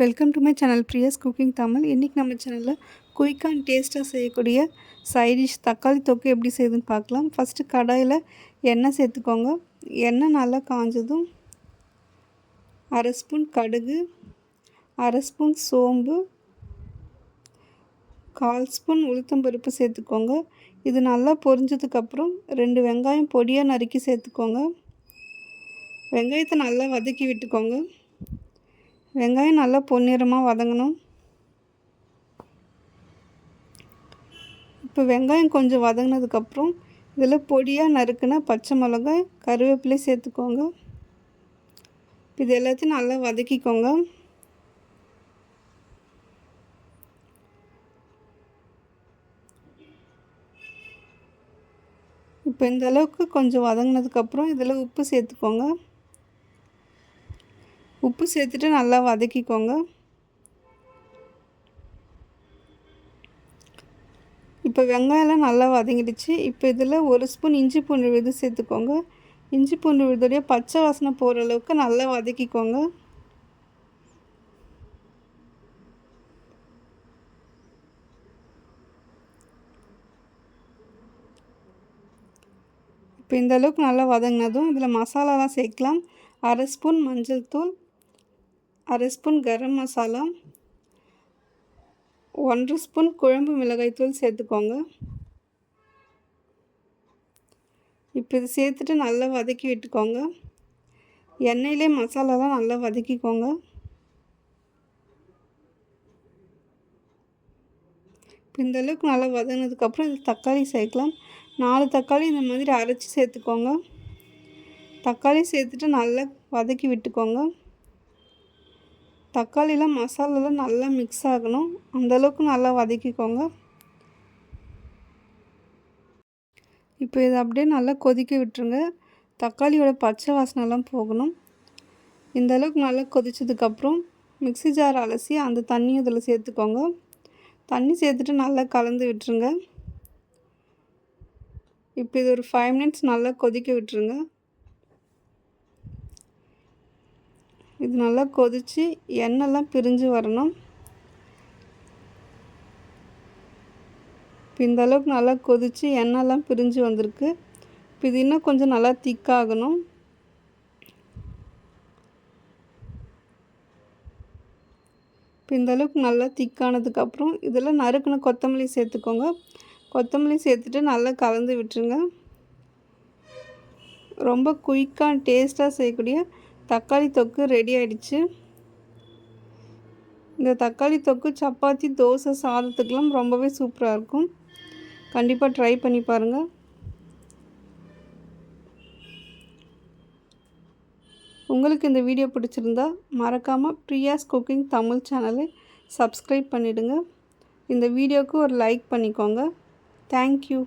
Welcome to my channel Priya's cooking Tamil. இன்றைக்கி நம்ம சேனலில் குயிக் அண்ட் டேஸ்ட்டாக செய்யக்கூடிய சைட் டிஷ் தக்காளி தொக்கு எப்படி செய்யுதுன்னு பார்க்கலாம். ஃபஸ்ட்டு கடாயில் எண்ணெய் சேர்த்துக்கோங்க. எண்ணெய் நல்லா காஞ்சதும் அரை ஸ்பூன் கடுகு, அரை ஸ்பூன் சோம்பு, 1/4 ஸ்பூன் உளுத்தம்பருப்பு சேர்த்துக்கோங்க. இது நல்லா பொரிஞ்சதுக்கப்புறம் 2 வெங்காயம் பொடியாக நறுக்கி சேர்த்துக்கோங்க. வெங்காயத்தை நல்லா வதக்கி விட்டுக்கோங்க. வெங்காயம் நல்லா பொன்னிறமாக வதங்கணும். இப்போ வெங்காயம் கொஞ்சம் வதங்கினதுக்கப்புறம் இதில் பொடியாக நறுக்குன பச்சை மிளகாய், கருவேப்பிலை சேர்த்துக்கோங்க. இது எல்லாத்தையும் நல்லா வதக்கிக்கோங்க. இப்போ இந்த அளவுக்கு கொஞ்சம் வதங்கினதுக்கப்புறம் இதில் உப்பு சேர்த்துக்கோங்க. உப்பு சேர்த்துட்டு நல்லா வதக்கிக்கோங்க. இப்போ வெங்காயம்லாம் நல்லா வதங்கிடுச்சு. இப்போ இதில் 1 ஸ்பூன் இஞ்சி பூண்டு விழுது சேர்த்துக்கோங்க. இஞ்சி பூண்டு விழுதுடைய பச்சை வாசனை போகிற அளவுக்கு நல்லா வதக்கிக்கோங்க. இப்போ இந்த அளவுக்கு நல்லா வதங்கினதும் இதில் மசாலாலாம் சேர்க்கலாம். அரை ஸ்பூன் மஞ்சள் தூள், அரை ஸ்பூன் கரம் மசாலா, 1 ஸ்பூன் குழம்பு மிளகாய்த்தூள் சேர்த்துக்கோங்க. இப்போ இது சேர்த்துட்டு நல்லா வதக்கி விட்டுக்கோங்க. எண்ணெயிலே மசாலாலாம் நல்லா வதக்கிக்கோங்க. இப்போ இந்த அளவுக்கு நல்லா வதங்கினதுக்கப்புறம் இது தக்காளி சேர்க்கலாம். 4 தக்காளி இந்த மாதிரி அரைச்சி சேர்த்துக்கோங்க. தக்காளி சேர்த்துட்டு நல்லா வதக்கி விட்டுக்கோங்க. தக்காளிலாம் மசாலாலாம் நல்லா மிக்ஸ் ஆகணும். அந்தளவுக்கு நல்லா வதக்கிக்கோங்க. இப்போ இதை அப்படியே நல்லா கொதிக்க விட்டுருங்க. தக்காளியோட பச்சை வாசனைலாம் போகணும். இந்த அளவுக்கு நல்லா கொதிச்சதுக்கப்புறம் மிக்ஸி ஜார் அலசி அந்த தண்ணி இதில் சேர்த்துக்கோங்க. தண்ணி சேர்த்துட்டு நல்லா கலந்து விட்டுருங்க. இப்போ இது ஒரு 5 மினிட்ஸ் நல்லா கொதிக்க விட்டுருங்க. இது நல்லா கொதித்து எண்ணெய்லாம் பிரிஞ்சு வரணும். இப்போ இந்த அளவுக்கு நல்லா கொதித்து எண்ணெய்லாம் பிரிஞ்சு வந்திருக்கு. இப்போ இது இன்னும் கொஞ்சம் நல்லா திக்காகணும். இப்போ இந்த அளவுக்கு நல்லா திக்கானதுக்கப்புறம் இதில் நறுக்குன கொத்தமல்லி சேர்த்துக்கோங்க. கொத்தமல்லி சேர்த்துட்டு நல்லா கலந்து விட்டுருங்க. ரொம்ப குயிக்காக டேஸ்ட்டாக செய்யக்கூடிய தக்காளி தொக்கு ரெடி ஆகிடுச்சு. இந்த தக்காளி தொக்கு சப்பாத்தி, தோசை, சாதத்துக்கெலாம் ரொம்பவே சூப்பராக இருக்கும். கண்டிப்பாக ட்ரை பண்ணி பாருங்கள். உங்களுக்கு இந்த வீடியோ பிடிச்சிருந்தா மறக்காமல் பிரியாஸ் குக்கிங் தமிழ் சேனலை சப்ஸ்கிரைப் பண்ணிவிடுங்க. இந்த வீடியோவுக்கு ஒரு லைக் பண்ணிக்கோங்க. தேங்க்யூ.